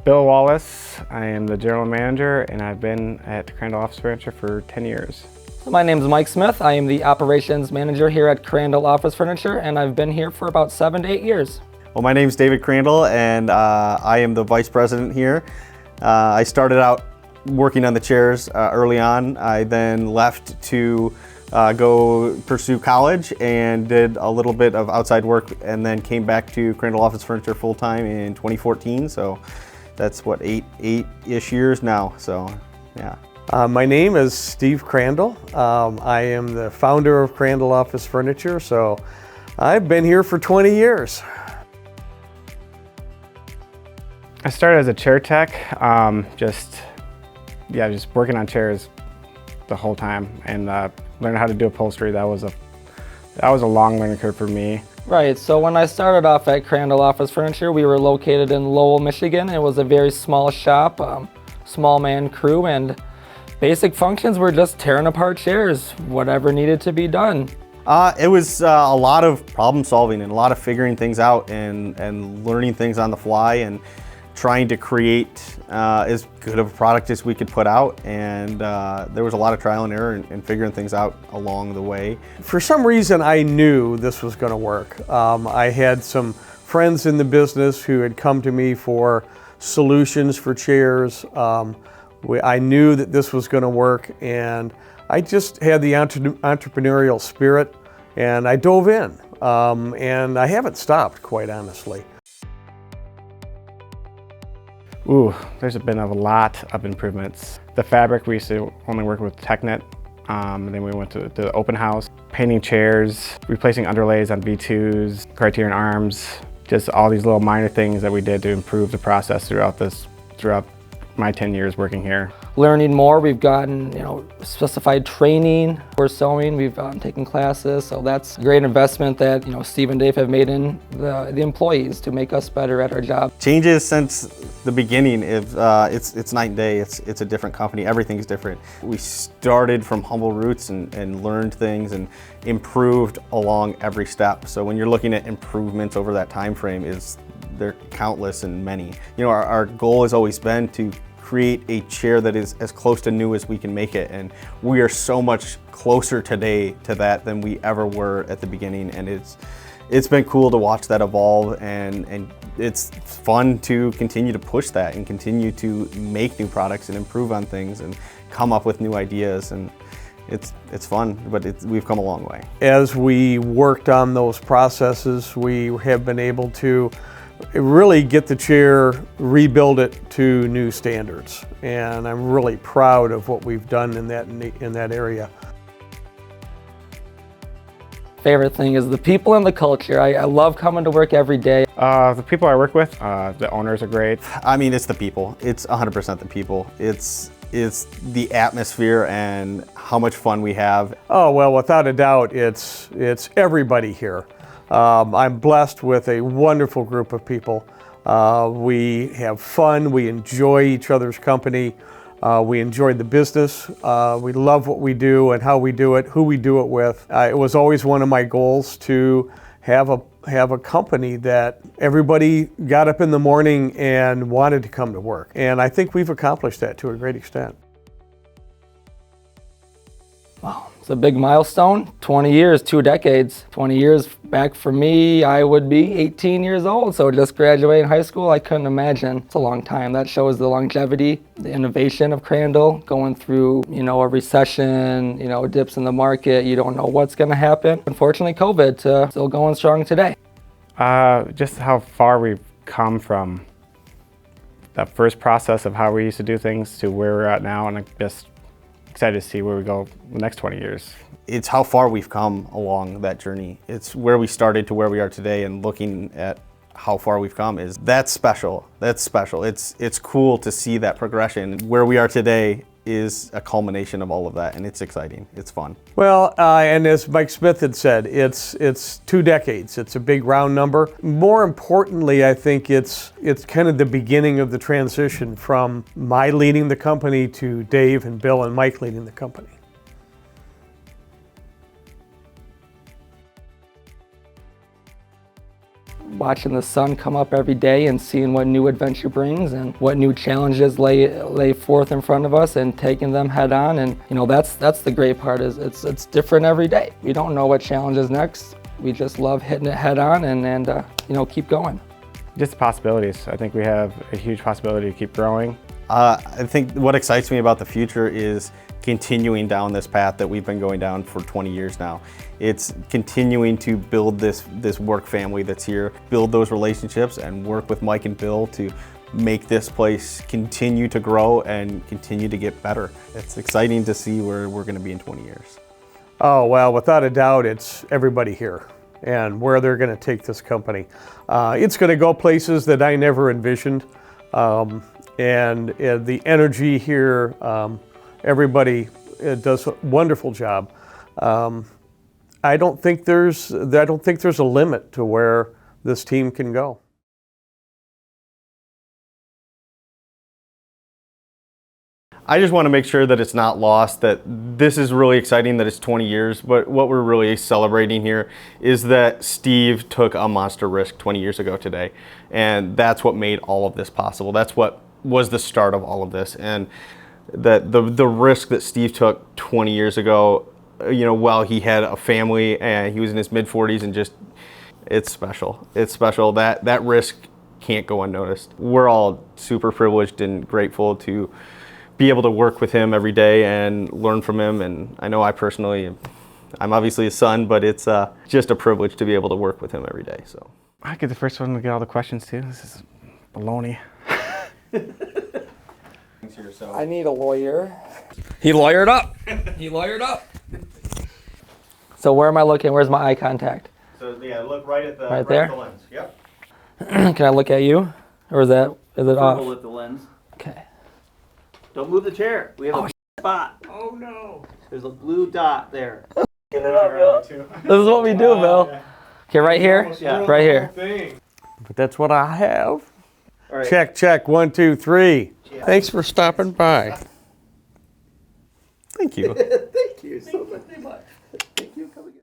Bill Wallace. I am the general manager and I've been at Crandall Office Furniture for 10 years. My name is Mike Smith. I am the operations manager here at Crandall Office Furniture, and I've been here for about 7 to 8 years. Well, my name is David Crandall, and I am the vice president here. I started out working on the chairs early on. I then left to go pursue college and did a little bit of outside work, and then came back to Crandall Office Furniture full-time in 2014. So that's what, eight-ish years now. So yeah. My name is Steve Crandall. I am the founder of Crandall Office Furniture, so I've been here for 20 years. I started as a chair tech, just working on chairs the whole time and learning how to do upholstery. That was a long learning curve for me. Right, so when I started off at Crandall Office Furniture, we were located in Lowell, Michigan. It was a very small shop, small man crew, and basic functions were just tearing apart chairs, whatever needed to be done. It was a lot of problem solving and a lot of figuring things out and learning things on the fly and trying to create as good of a product as we could put out. And there was a lot of trial and error and figuring things out along the way. For some reason, I knew this was going to work. I had some friends in the business who had come to me for solutions for chairs. I knew that this was going to work, and I just had the entrepreneurial spirit, and I dove in, and I haven't stopped, quite honestly. Ooh, there's been a lot of improvements. The fabric, we used to only work with TechNet, and then we went to the open house, painting chairs, replacing underlays on V2s, Criterion arms, just all these little minor things that we did to improve the process throughout my 10 years working here. Learning more, we've gotten specified training for sewing, we've taken classes, so that's a great investment that Steve and Dave have made in the employees to make us better at our job. Changes since the beginning, it's night and day. It's a different company, everything's different. We started from humble roots and learned things and improved along every step. So when you're looking at improvements over that time frame, they're countless and many. Our goal has always been to create a chair that is as close to new as we can make it, and we are so much closer today to that than we ever were at the beginning, and it's been cool to watch that evolve, and it's fun to continue to push that and continue to make new products and improve on things and come up with new ideas, and it's fun, but we've come a long way. As we worked on those processes, we have been able to really get the chair, rebuild it to new standards, and I'm really proud of what we've done in that area. Favorite thing is the people and the culture. I love coming to work every day. The people I work with, the owners are great. I mean, it's the people. It's 100% the people. It's the atmosphere and how much fun we have. Oh, well, without a doubt, it's everybody here. I'm blessed with a wonderful group of people. We have fun, we enjoy each other's company, we enjoy the business, we love what we do and how we do it, who we do it with. It was always one of my goals to have a company that everybody got up in the morning and wanted to come to work. And I think we've accomplished that to a great extent. Wow, it's a big milestone. 20 years, 2 decades. 20 years back for me, I would be 18 years old. So just graduating high school, I couldn't imagine. It's a long time. That shows the longevity, the innovation of Crandall, going through, a recession, dips in the market. You don't know what's going to happen. Unfortunately, COVID still going strong today. Just how far we've come from that first process of how we used to do things to where we're at now, and I'm just excited to see where we go the next 20 years. It's how far we've come along that journey. It's where we started to where we are today, and looking at how far we've come that's special. That's special. It's cool to see that progression. Where we are today is a culmination of all of that, and it's exciting. It's fun. Well, and as Mike Smith had said, it's 2 decades. It's a big round number. More importantly, I think it's kind of the beginning of the transition from my leading the company to Dave and Bill and Mike leading the company. watching the sun come up every day and seeing what new adventure brings and what new challenges lay forth in front of us and taking them head on. And you know, that's the great part, is it's different every day. We don't know what challenge is next. We just love hitting it head on and you know, keep going. Just possibilities. I think we have a huge possibility to keep growing. I think what excites me about the future is continuing down this path that we've been going down for 20 years now. It's continuing to build this work family that's here, build those relationships, and work with Mike and Bill to make this place continue to grow and continue to get better. It's exciting to see where we're going to be in 20 years. Oh, well, without a doubt, it's everybody here and where they're going to take this company. It's going to go places that I never envisioned. And the energy here, everybody does a wonderful job. I don't think there's a limit to where this team can go. I just want to make sure that it's not lost that this is really exciting that it's 20 years, but what we're really celebrating here is that Steve took a monster risk 20 years ago today, and that's what made all of this possible. That's what was the start of all of this, and that the risk that Steve took 20 years ago, you know, while he had a family and he was in his mid-40s, and just, it's special. It's special. That risk can't go unnoticed. We're all super privileged and grateful to be able to work with him every day and learn from him. And I know I personally, I'm obviously his son, but it's just a privilege to be able to work with him every day. So I get the first one to get all the questions too. This is baloney. I need a lawyer. He lawyered up. He lawyered up. So where am I looking? Where's my eye contact? So yeah, look right at the Right there? at the lens. Yep. Can I look at you? Or is it off? Purple at the lens. Okay. Don't move the chair. We have a spot. Oh no! There's a blue dot there. This is what we do, Bill. Okay, right here? Yeah. Right here. But that's what I have. All right. Check, check, 1, 2, 3. Thanks for stopping by. Thank you.